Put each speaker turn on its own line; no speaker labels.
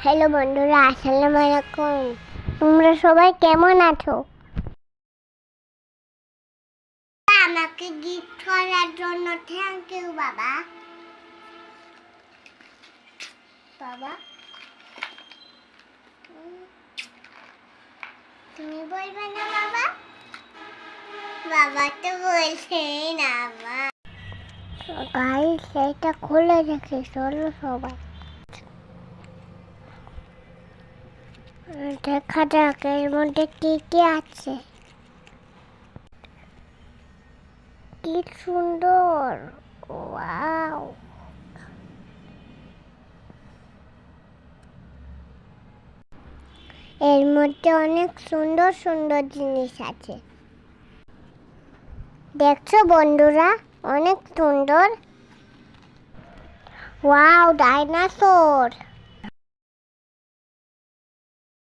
Hello বন্ধুরা, আসসালামু আলাইকুম। তোমরা সবাই কেমন আছো? আমাকে গিফট করার জন্য থ্যাংক ইউ বাবা। বাবা তুমি বলবে না বাবা? বাবা তো বলছে না মা। গাইস, এটা খুলে রেখে চলো সবাই দেখা যাক এর মধ্যে কি কি আছে। কি সুন্দর, ওয়াও! এর মধ্যে অনেক সুন্দর সুন্দর জিনিস আছে। দেখছো বন্ধুরা, অনেক সুন্দর। Wow, dinosaur!